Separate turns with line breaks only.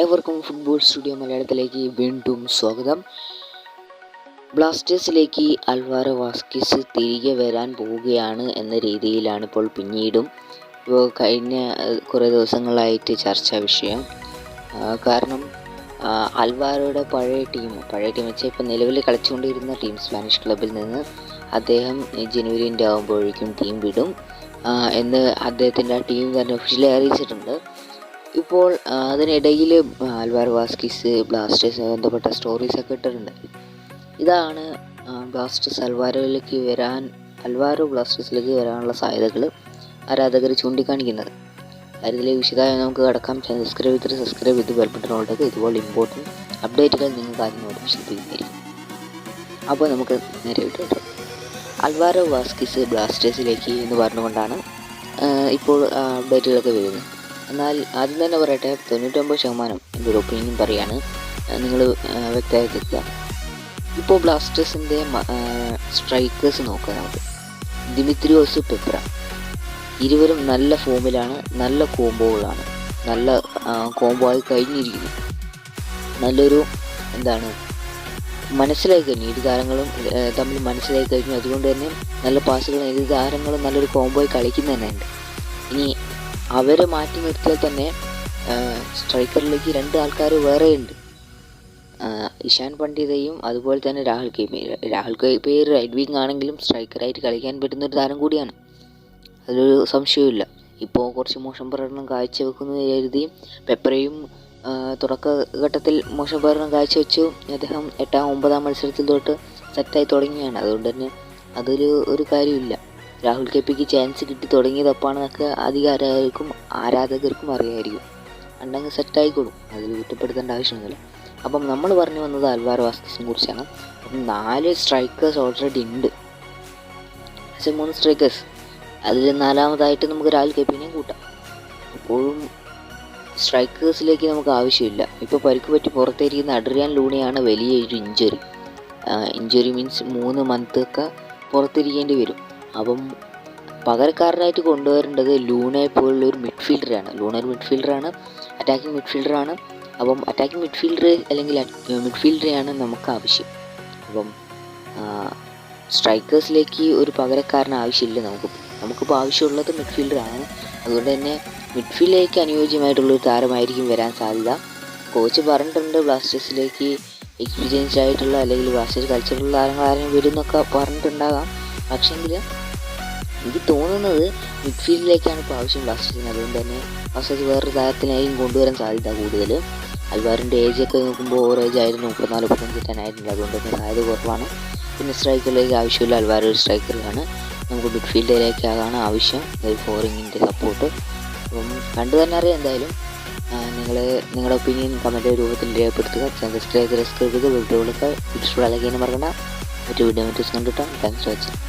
ഏവർക്കും football studio മലയാളത്തിലേക്ക് വീണ്ടും സ്വാഗതം. ബ്ലാസ്റ്റേഴ്സിലേക്ക് അൽവാരോ വാസ്കിസ് തിരികെ വരാൻ പോവുകയാണ് എന്ന രീതിയിലാണ് ഇപ്പോൾ പിന്നീടും കഴിഞ്ഞ കുറേ ദിവസങ്ങളായിട്ട് ചർച്ചാ വിഷയം. കാരണം അൽവാരോയുടെ പഴയ ടീം വെച്ചാൽ ഇപ്പോൾ നിലവിൽ കളിച്ചുകൊണ്ടിരുന്ന ടീം സ്പാനിഷ് ക്ലബിൽ നിന്ന് അദ്ദേഹം ജനുവരിൻ്റെ ആകുമ്പോഴേക്കും ടീം വിടും എന്ന് അദ്ദേഹത്തിൻ്റെ ആ ടീം തന്നെ ഒഫീഷ്യലി അറിയിച്ചിട്ടുണ്ട്. ഇപ്പോൾ അതിനിടയിൽ അൽവാരോ വാസ്കിസ് ബ്ലാസ്റ്റേഴ്സുമായി ബന്ധപ്പെട്ട സ്റ്റോറീസൊക്കെ ഇട്ടിട്ടുണ്ട്. ഇതാണ് അൽവാരോ ബ്ലാസ്റ്റേഴ്സിലേക്ക് വരാനുള്ള സാധ്യതകൾ ആരാധകർ ചൂണ്ടിക്കാണിക്കുന്നത്. കാര്യത്തിലേക്ക് വിശദമായി നമുക്ക് കടക്കാം. സബ്സ്ക്രൈബ് ചെയ്ത് ബെൽബട്ടണോട്ടൊക്കെ ഇതുപോലെ ഇമ്പോർട്ടൻറ്റ് അപ്ഡേറ്റുകൾ നിങ്ങൾക്ക് ആദ്യം നോട്ടിഫിക്കേഷൻ. അപ്പോൾ നമുക്ക് നേരെ വിട്ടു. അൽവാരോ വാസ്കിസ് ബ്ലാസ്റ്റേഴ്സിലേക്ക് എന്ന് പറഞ്ഞുകൊണ്ടാണ് ഇപ്പോൾ അപ്ഡേറ്റുകളൊക്കെ വരുന്നത്. എന്നാൽ ആദ്യം തന്നെ പറയട്ടെ, 99% എൻ്റെ ഒരു ഒപ്പീനിയൻ പറയാണ്, നിങ്ങൾ വ്യക്തമാക്കുക. ഇപ്പോൾ ബ്ലാസ്റ്റേഴ്സിൻ്റെ സ്ട്രൈക്കേഴ്സ് നോക്കുക. നമുക്ക് ദിമിത്രിയോസ്, പെപ്ര, ഇരുവരും നല്ല ഫോമിലാണ്, നല്ല കോംബോകളാണ്, നല്ല കോംബോ ആയി കഴിഞ്ഞിരിക്കുന്നു. നല്ലൊരു മനസ്സിലായി കഴിഞ്ഞു, ഇരു താരങ്ങളും തമ്മിൽ മനസ്സിലായി കഴിഞ്ഞു. അതുകൊണ്ട് തന്നെ നല്ല പാസുകളും ഇരു താരങ്ങളും നല്ലൊരു കോംബോയിൽ കളിക്കുന്ന തന്നെ ഉണ്ട്. ഇനി അവരെ മാറ്റി നിർത്തിയാൽ തന്നെ സ്ട്രൈക്കറിലേക്ക് 2 ആൾക്കാർ വേറെയുണ്ട്. ഇഷാൻ പണ്ഡിതയും അതുപോലെ തന്നെ രാഹുൽ കെപി റൈറ്റ് വിങ് ആണെങ്കിലും സ്ട്രൈക്കറായിട്ട് കളിക്കാൻ പറ്റുന്നൊരു താരം കൂടിയാണ്, അതിലൊരു സംശയവുമില്ല. ഇപ്പോൾ കുറച്ച് മോശം പ്രകടനം കാഴ്ചവെക്കുന്നത് കരുതി പെപ്രയും തുടക്കഘട്ടത്തിൽ മോശം പ്രകടനം കാഴ്ചവെച്ചു. അദ്ദേഹം 8-9 മത്സരത്തിൽ തൊട്ട് സെറ്റായി തുടങ്ങിയാണ്. അതുകൊണ്ട് തന്നെ ഒരു കാര്യമില്ല. രാഹുൽ കെപിക്ക് ചാൻസ് കിട്ടി തുടങ്ങിയതപ്പാണെന്നൊക്കെ ആരാധകർക്കും അറിയാമായിരിക്കും. ഉണ്ടെങ്കിൽ സെറ്റായിക്കോളും, അതിൽ കുറ്റപ്പെടുത്തേണ്ട ആവശ്യമൊന്നുമില്ല. അപ്പം നമ്മൾ പറഞ്ഞു വന്നത് അൽവാരോ വാസ്കിസിനെ കുറിച്ചാണ്. അപ്പം 4 സ്ട്രൈക്കേഴ്സ് ഓൾറെഡി ഉണ്ട്. 3 സ്ട്രൈക്കേഴ്സ്, അതിൽ 4ാമതായിട്ട് നമുക്ക് രാഹുൽ കെപിനെയും കൂട്ടാം. അപ്പോഴും സ്ട്രൈക്കേഴ്സിലേക്ക് നമുക്ക് ആവശ്യമില്ല. ഇപ്പോൾ പരിക്ക് പറ്റി പുറത്തേരിക്കുന്ന അഡ്രിയാൻ ലൂണയാണ് വലിയൊരു ഇഞ്ചുറി മീൻസ് 3 മന്തൊക്കെ പുറത്തിരിക്കേണ്ടി വരും. അപ്പം പകരക്കാരനായിട്ട് കൊണ്ടുവരേണ്ടത് ലൂണയെ പോലുള്ള ഒരു മിഡ്ഫീൽഡറാണ്. അറ്റാക്കിംഗ് മിഡ്ഫീൽഡറാണ്. അപ്പം അറ്റാക്കിംഗ് മിഡ്ഫീൽഡർ അല്ലെങ്കിൽ മിഡ്ഫീൽഡറെയാണ് നമുക്ക് ആവശ്യം. അപ്പം സ്ട്രൈക്കേഴ്സിലേക്ക് ഒരു പകരക്കാരന് ആവശ്യമില്ല. നമുക്കിപ്പോൾ ആവശ്യമുള്ളത് മിഡ്ഫീൽഡറാണ്. അതുകൊണ്ട് തന്നെ മിഡ്ഫീൽഡിലേക്ക് അനുയോജ്യമായിട്ടുള്ളൊരു താരമായിരിക്കും വരാൻ സാധ്യത. കോച്ച് പറഞ്ഞിട്ടുണ്ട് ബ്ലാസ്റ്റേഴ്സിലേക്ക് എക്സ്പീരിയൻസ്ഡ് ആയിട്ടുള്ള അല്ലെങ്കിൽ ബ്ലാസ്റ്റേഴ്സ് കളിച്ചിട്ടുള്ള താരങ്ങൾ വരുന്നൊക്കെ പറഞ്ഞിട്ടുണ്ടാകാം. പക്ഷേങ്കിൽ എനിക്ക് തോന്നുന്നത് മിഡ്ഫീൽഡിലേക്കാണ് ഇപ്പോൾ ആവശ്യം ബ്ലാസ്റ്റേഴ്സിന്. അതുകൊണ്ട് തന്നെ ബ്ലാസ്റ്റേഴ്സ് വേറൊരു താരത്തിനായിരിക്കും കൊണ്ടുവരാൻ സാധ്യത കൂടുതൽ. അൽവാറിൻ്റെ ഏജൊക്കെ നോക്കുമ്പോൾ ഓവർ ഏജ് ആയിരുന്നു, 34-35 ആയിരുന്നില്ല. അതുകൊണ്ട് തന്നെ സാധ്യത കുറവാണ്. പിന്നെ സ്ട്രൈക്കറിലേക്ക് ആവശ്യമില്ല, അൽവാരോ ഒരു സ്ട്രൈക്കറാണ്. നമുക്ക് മിഡ്ഫീൽഡിലേക്കാണ് ആവശ്യം, ഒരു ഫോറിങ്ങിൻ്റെ സപ്പോർട്ട്. അപ്പം കണ്ടു തന്നെ അറിയാം. എന്തായാലും നിങ്ങൾ നിങ്ങളുടെ ഒപ്പീനിയൻ കമൻറ്റ് രൂപത്തിൽ രേഖപ്പെടുത്തുക. സബ്സ്ക്രൈബ് ചെയ്ത് വീഡിയോകളൊക്കെ യൂസ്ഫുൾ ആക്കിയെന്ന് മറക്കണ്ട. മറ്റു വീഡിയോ കണ്ടിട്ടാണ്. Thanks for watching.